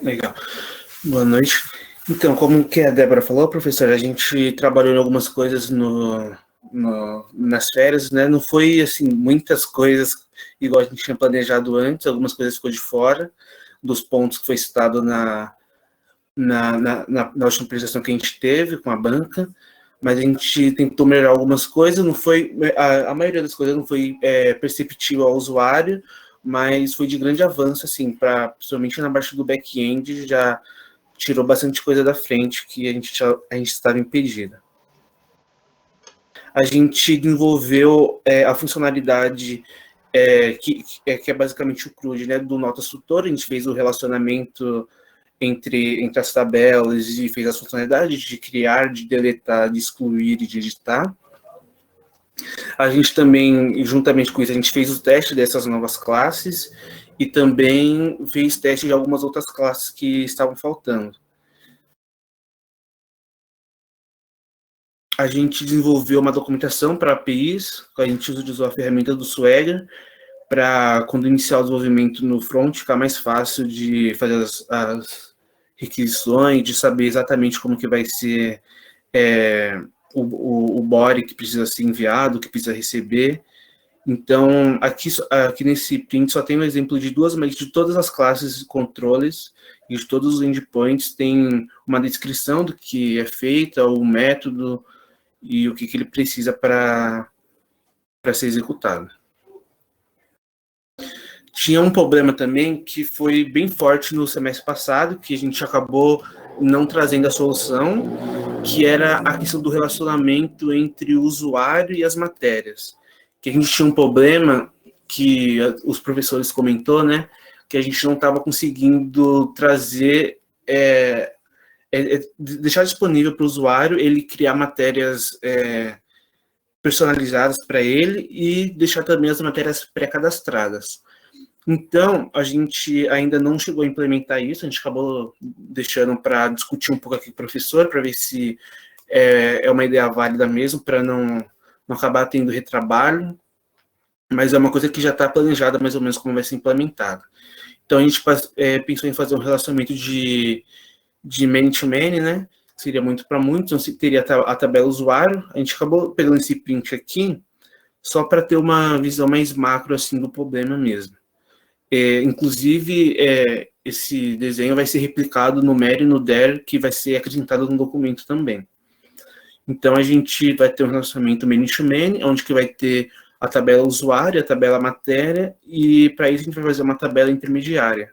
Legal. Boa noite. Então, como que a Débora falou, professora, a gente trabalhou em algumas coisas nas férias, né? Não foi, assim, muitas coisas igual a gente tinha planejado antes, algumas coisas ficou de fora dos pontos que foi citado na última apresentação que a gente teve com a banca, mas a gente tentou melhorar algumas coisas, não foi, a maioria das coisas não foi perceptível ao usuário, mas foi de grande avanço, assim, principalmente na parte do back-end, já tirou bastante coisa da frente que a gente estava impedida. A gente desenvolveu a funcionalidade que é basicamente o CRUD, né, do Notas Tutor. A gente fez o relacionamento entre as tabelas e fez as funcionalidades de criar, de deletar, de excluir e de editar. A gente também, juntamente com isso, a gente fez o teste dessas novas classes e também fez teste de algumas outras classes que estavam faltando. A gente desenvolveu uma documentação para APIs, a gente usou a ferramenta do Swagger, para, quando iniciar o desenvolvimento no front, ficar mais fácil de fazer as requisições, de saber exatamente como que vai ser o body que precisa ser enviado, que precisa receber. Então, aqui nesse print só tem um exemplo de duas, mas de todas as classes de controles e de todos os endpoints tem uma descrição do que é feita, o método e o que ele precisa para ser executado. Tinha um problema também que foi bem forte no semestre passado, que a gente acabou não trazendo a solução, que era a questão do relacionamento entre o usuário e as matérias. Que a gente tinha um problema que os professores comentou, né, que a gente não estava conseguindo trazer, deixar disponível para o usuário ele criar matérias personalizadas para ele e deixar também as matérias pré-cadastradas. Então, a gente ainda não chegou a implementar isso, a gente acabou deixando para discutir um pouco aqui com o professor, para ver se é uma ideia válida mesmo, para não acabar tendo retrabalho, mas é uma coisa que já está planejada mais ou menos como vai ser implementada. Então, a gente pensou em fazer um relacionamento de many-to-many, né? Seria muito para muitos, não teria a tabela usuário. A gente acabou pegando esse print aqui só para ter uma visão mais macro assim do problema mesmo. Inclusive, esse desenho vai ser replicado no MER e no DER, que vai ser acrescentado no documento também. Então, a gente vai ter um relacionamento many-to-many, onde que vai ter a tabela usuário, a tabela matéria, e para isso a gente vai fazer uma tabela intermediária,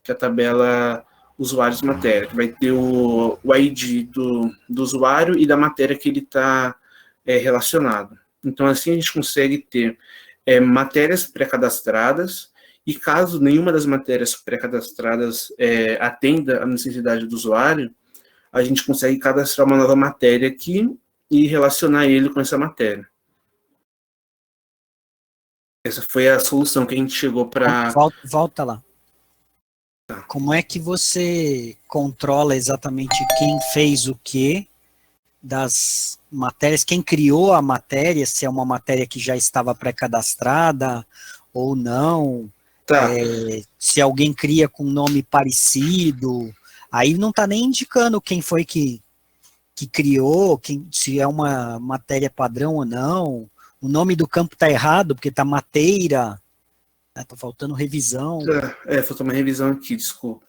que é a tabela usuários matéria, que vai ter o ID do usuário e da matéria que ele está relacionado. Então, assim a gente consegue ter matérias pré-cadastradas, e caso nenhuma das matérias pré-cadastradas atenda à necessidade do usuário, a gente consegue cadastrar uma nova matéria aqui e relacionar ele com essa matéria. Essa foi a solução que a gente chegou para... Volta lá. Como é que você controla exatamente quem fez o quê das matérias, quem criou a matéria, se é uma matéria que já estava pré-cadastrada ou não, se alguém cria com nome parecido, aí não está nem indicando quem foi que criou, se é uma matéria padrão ou não, o nome do campo está errado, porque está mateira, está faltando revisão. Faltou uma revisão aqui, desculpa.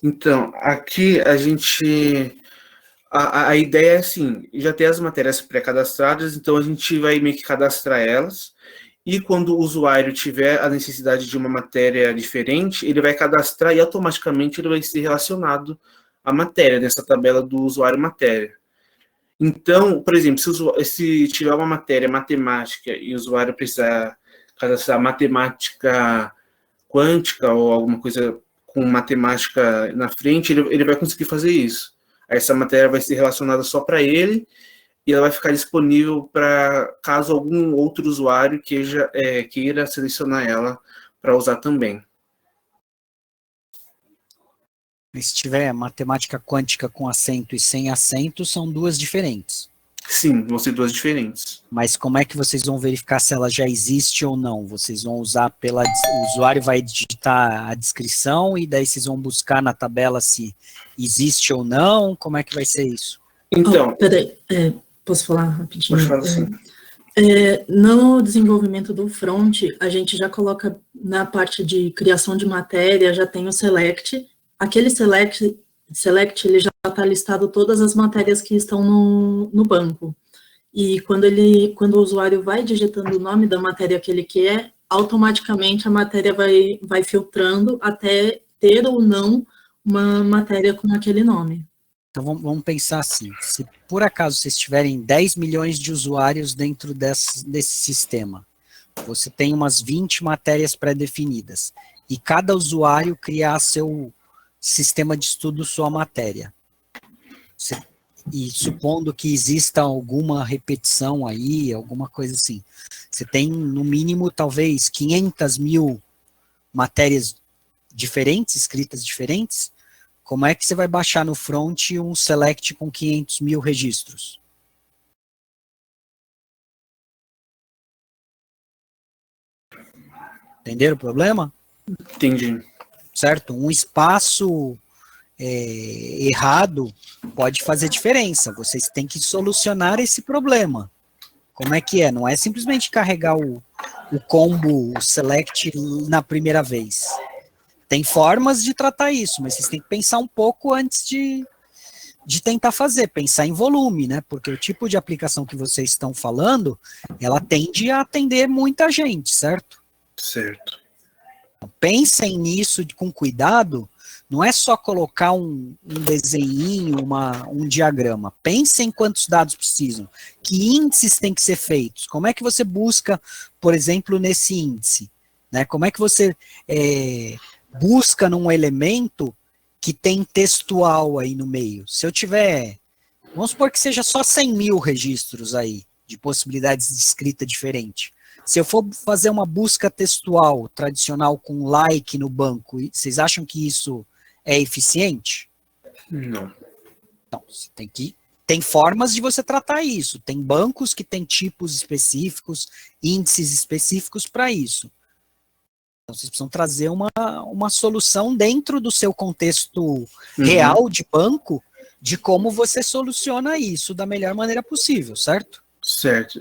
Então, aqui a gente... A ideia é assim, já tem as matérias pré-cadastradas, então a gente vai meio que cadastrar elas, e quando o usuário tiver a necessidade de uma matéria diferente, ele vai cadastrar e automaticamente ele vai ser relacionado à matéria, nessa tabela do usuário matéria. Então, por exemplo, se tiver uma matéria matemática e o usuário precisar cadastrar matemática quântica ou alguma coisa com matemática na frente, ele vai conseguir fazer isso. Essa matéria vai ser relacionada só para ele e ela vai ficar disponível para caso algum outro usuário queira selecionar ela para usar também. E se tiver matemática quântica com acento e sem acento, são duas diferentes. Sim, vão ser duas diferentes. Mas como é que vocês vão verificar se ela já existe ou não? Vocês vão usar o usuário vai digitar a descrição e daí vocês vão buscar na tabela se existe ou não? Como é que vai ser isso? Então, peraí, posso falar rapidinho? pode falar assim. No desenvolvimento do front, a gente já coloca na parte de criação de matéria, já tem o select. Aquele select ele já está listado todas as matérias que estão no banco. E quando o usuário vai digitando o nome da matéria que ele quer, automaticamente a matéria vai filtrando até ter ou não uma matéria com aquele nome. Então vamos pensar assim, se por acaso vocês tiverem 10 milhões de usuários dentro desse sistema, você tem umas 20 matérias pré-definidas, e cada usuário criar seu sistema de estudo, sua matéria. E supondo que exista alguma repetição aí, alguma coisa assim, você tem no mínimo talvez 500 mil matérias diferentes, escritas diferentes. Como é que você vai baixar no front um select com 500 mil registros? Entenderam o problema? Entendi. Certo? Um espaço errado pode fazer diferença. Vocês têm que solucionar esse problema. Como é que é? Não é simplesmente carregar o combo, o select na primeira vez. Tem formas de tratar isso, mas vocês têm que pensar um pouco antes de tentar fazer, pensar em volume, né? Porque o tipo de aplicação que vocês estão falando, ela tende a atender muita gente, certo? Certo. Então, pensem nisso com cuidado, não é só colocar um desenhinho, um diagrama. Pensem quantos dados precisam, que índices têm que ser feitos, como é que você busca, por exemplo, nesse índice, né? Como é que você busca num elemento que tem textual aí no meio. Se eu tiver, vamos supor que seja só 100 mil registros aí, de possibilidades de escrita diferente. Se eu for fazer uma busca textual tradicional com like no banco, vocês acham que isso é eficiente? Não. Não, você tem formas de você tratar isso. Tem bancos que têm tipos específicos, índices específicos para isso. Então, vocês precisam trazer uma solução dentro do seu contexto real de banco, de como você soluciona isso da melhor maneira possível, certo? Certo.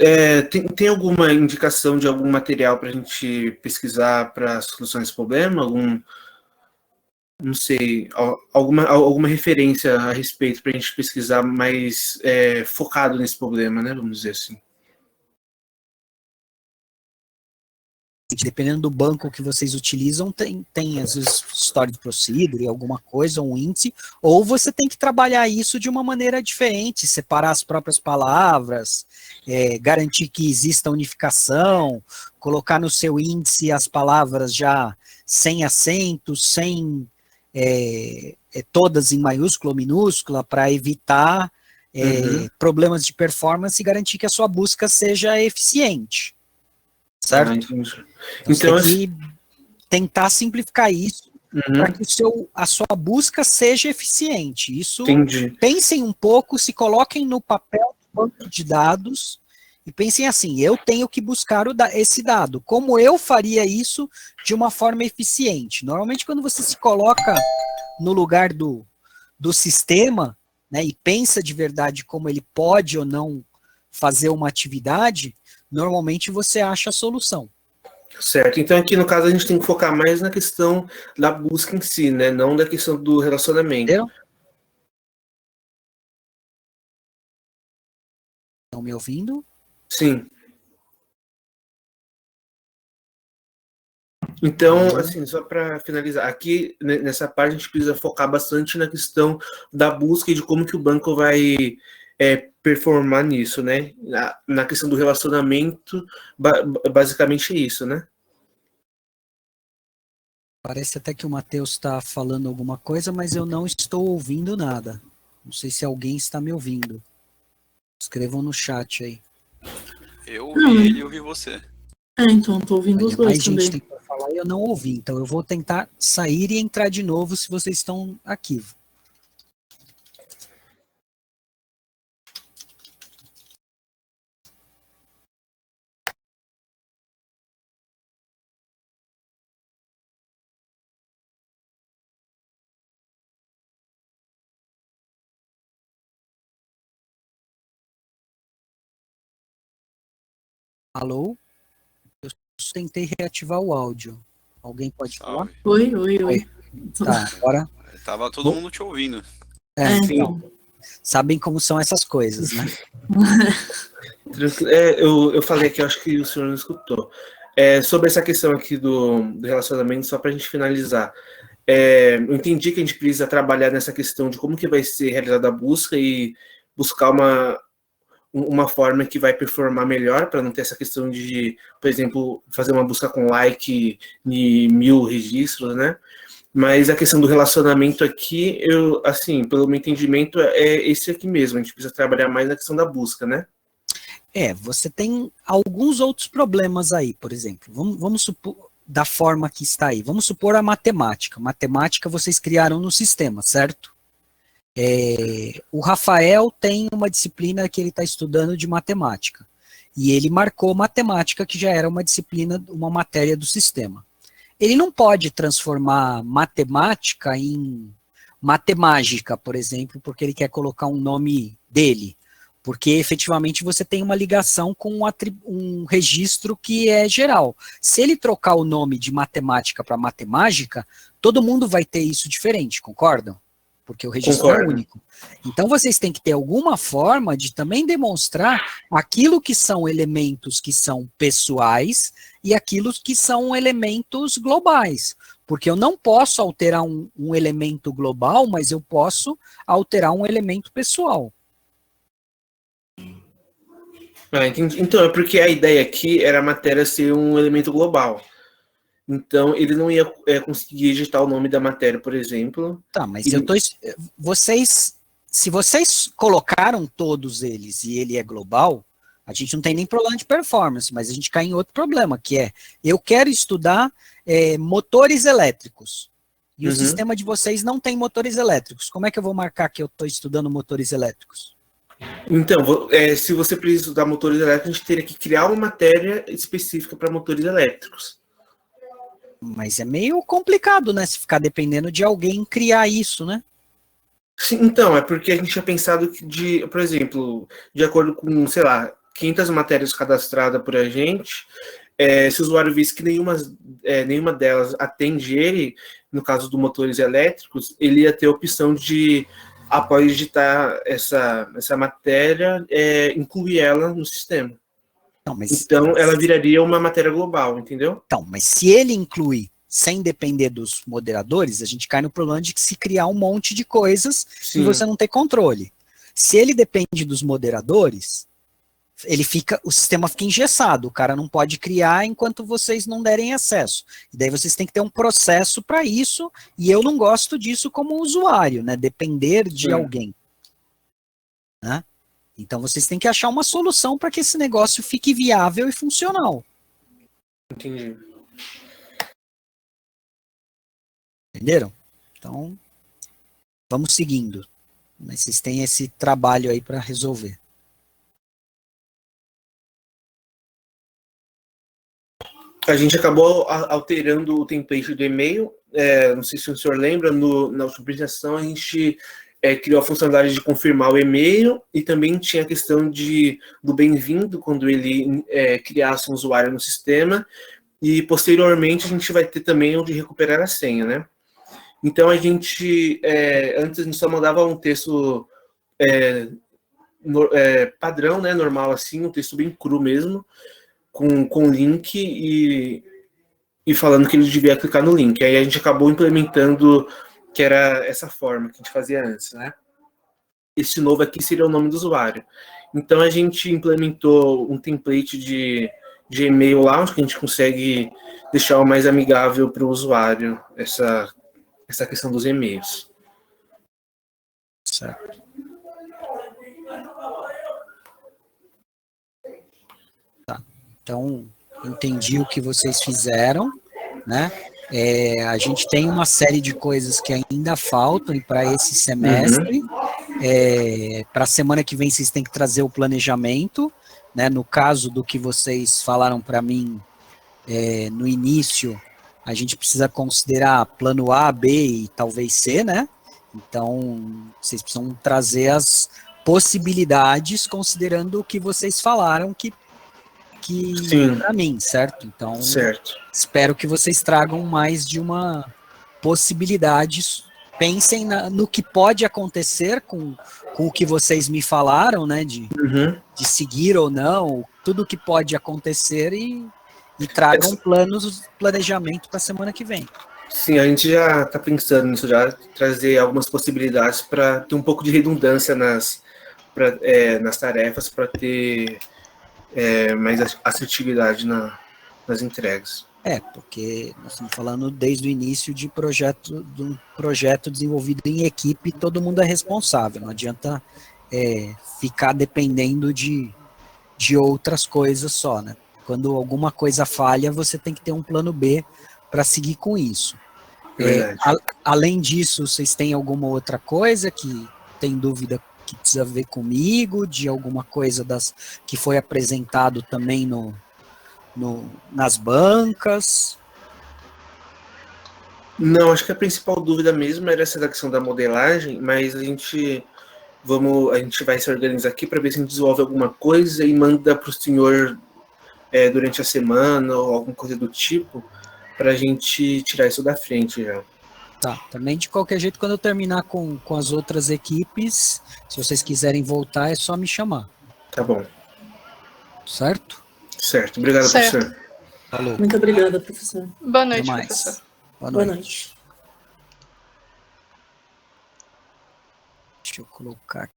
Tem alguma indicação de algum material para a gente pesquisar para solucionar esse problema? Não sei, alguma referência a respeito para a gente pesquisar mais focado nesse problema, né? Vamos dizer assim. Dependendo do banco que vocês utilizam, tem às vezes story procedure, alguma coisa, um índice, ou você tem que trabalhar isso de uma maneira diferente, separar as próprias palavras, garantir que exista unificação, colocar no seu índice as palavras já sem acentos, sem todas em maiúscula ou minúscula, para evitar problemas de performance e garantir que a sua busca seja eficiente. Certo? Então você tem que tentar simplificar isso para que a sua busca seja eficiente. Isso, pensem um pouco, se coloquem no papel do banco de dados e pensem assim, eu tenho que buscar esse dado. Como eu faria isso de uma forma eficiente? Normalmente quando você se coloca no lugar do sistema, né, e pensa de verdade como ele pode ou não fazer uma atividade, normalmente você acha a solução. Certo. Então aqui no caso a gente tem que focar mais na questão da busca em si, né? Não da questão do relacionamento. Entendeu? Estão me ouvindo? Sim. Então, assim, só para finalizar, aqui nessa parte a gente precisa focar bastante na questão da busca e de como que o banco vai performar nisso, né? Na questão do relacionamento, basicamente é isso, né? Parece até que o Matheus está falando alguma coisa, mas eu não estou ouvindo nada. Não sei se alguém está me ouvindo. Escrevam no chat aí. Eu ouvi ele e ouvi você. Então, estou ouvindo os dois também. Mais gente tem para falar e eu não ouvi, então eu vou tentar sair e entrar de novo se vocês estão aqui. Alô? Eu tentei reativar o áudio. Alguém pode falar? Oi, oi, oi. Tá, agora... Tava todo mundo te ouvindo. Então. Sabem como são essas coisas, né? Eu falei que eu acho que o senhor não escutou. Sobre essa questão aqui do relacionamento, só para a gente finalizar. Eu entendi que a gente precisa trabalhar nessa questão de como que vai ser realizada a busca e buscar uma forma que vai performar melhor, para não ter essa questão de, por exemplo, fazer uma busca com like de 1000 registros, né? Mas a questão do relacionamento aqui, assim, pelo meu entendimento, é esse aqui mesmo. A gente precisa trabalhar mais na questão da busca, né? Você tem alguns outros problemas aí, por exemplo. Vamos supor, da forma que está aí. Vamos supor a matemática. Matemática vocês criaram no sistema, certo? O Rafael tem uma disciplina que ele está estudando de matemática. E ele marcou matemática, que já era uma disciplina, uma matéria do sistema. Ele não pode transformar matemática em matemágica, por exemplo, porque ele quer colocar um nome dele. Porque efetivamente você tem uma ligação com um registro que é geral. Se ele trocar o nome de matemática para matemágica, todo mundo vai ter isso diferente, concordam? Porque o registro é único. Então vocês têm que ter alguma forma de também demonstrar aquilo que são elementos que são pessoais e aquilo que são elementos globais. Porque eu não posso alterar um elemento global, mas eu posso alterar um elemento pessoal. Então, é porque a ideia aqui era a matéria ser um elemento global. Então, ele não ia conseguir digitar o nome da matéria, por exemplo. Tá, mas se vocês colocaram todos eles e ele é global, a gente não tem nem problema de performance, mas a gente cai em outro problema, que é, eu quero estudar motores elétricos, e o sistema de vocês não tem motores elétricos. Como é que eu vou marcar que eu estou estudando motores elétricos? Então, se você precisa estudar motores elétricos, a gente teria que criar uma matéria específica para motores elétricos. Mas é meio complicado, né? Se ficar dependendo de alguém criar isso, né? Sim, então, é porque a gente tinha pensado que, por exemplo, de acordo com, sei lá, 500 matérias cadastradas por a gente, se o usuário visse que nenhuma delas atende ele, no caso dos motores elétricos, ele ia ter a opção de, após digitar essa matéria, incluir ela no sistema. Então, ela viraria uma matéria global, entendeu? Então, mas se ele inclui sem depender dos moderadores, a gente cai no problema de se criar um monte de coisas e você não ter controle. Se ele depende dos moderadores, o sistema fica engessado, o cara não pode criar enquanto vocês não derem acesso. E daí vocês têm que ter um processo para isso, e eu não gosto disso como usuário, né? Depender de alguém. Né? Então vocês têm que achar uma solução para que esse negócio fique viável e funcional. Entendi. Entenderam? Então, vamos seguindo. Mas vocês têm esse trabalho aí para resolver. A gente acabou alterando o template do e-mail. Não sei se o senhor lembra, na última apresentação a gente criou a funcionalidade de confirmar o e-mail e também tinha a questão do bem-vindo quando ele criasse um usuário no sistema, e posteriormente a gente vai ter também o de recuperar a senha, né? Então a gente, antes a gente só mandava um texto padrão, né, normal assim, um texto bem cru mesmo, com link e falando que ele devia clicar no link. Aí a gente acabou implementando que era essa forma que a gente fazia antes, né? Esse novo aqui seria o nome do usuário. Então, a gente implementou um template de e-mail lá, onde a gente consegue deixar o mais amigável para o usuário essa questão dos e-mails. Certo. Tá. Então, entendi o que vocês fizeram, né? A gente tem uma série de coisas que ainda faltam para esse semestre. Para a semana que vem vocês têm que trazer o planejamento, né? No caso do que vocês falaram para mim no início, a gente precisa considerar plano A, B e talvez C, né? Então, vocês precisam trazer as possibilidades considerando o que vocês falaram que que Sim. para mim, certo? Então, Certo. espero que vocês tragam mais de uma possibilidade. Pensem no que pode acontecer com o que vocês me falaram, né? De seguir ou não, tudo que pode acontecer e tragam planejamento para a semana que vem. Sim, a gente já está pensando nisso, já trazer algumas possibilidades para ter um pouco de redundância nas tarefas, para ter mais assertividade nas entregas. Porque nós estamos falando desde o início de um projeto desenvolvido em equipe, todo mundo é responsável, não adianta ficar dependendo de outras coisas só, né? Quando alguma coisa falha, você tem que ter um plano B para seguir com isso. Além disso, vocês têm alguma outra coisa que tem dúvida que precisa ver comigo, de alguma coisa que foi apresentado também nas bancas? Não, acho que a principal dúvida mesmo era essa da questão da modelagem, mas a gente vai se organizar aqui para ver se a gente desenvolve alguma coisa e manda para o senhor durante a semana ou alguma coisa do tipo, para a gente tirar isso da frente já. Tá, também de qualquer jeito, quando eu terminar com as outras equipes, se vocês quiserem voltar, é só me chamar. Tá bom. Certo? Certo, obrigado, professor. Falou. Muito obrigada, professor. Boa noite, Até mais. professor. Boa noite. Deixa eu colocar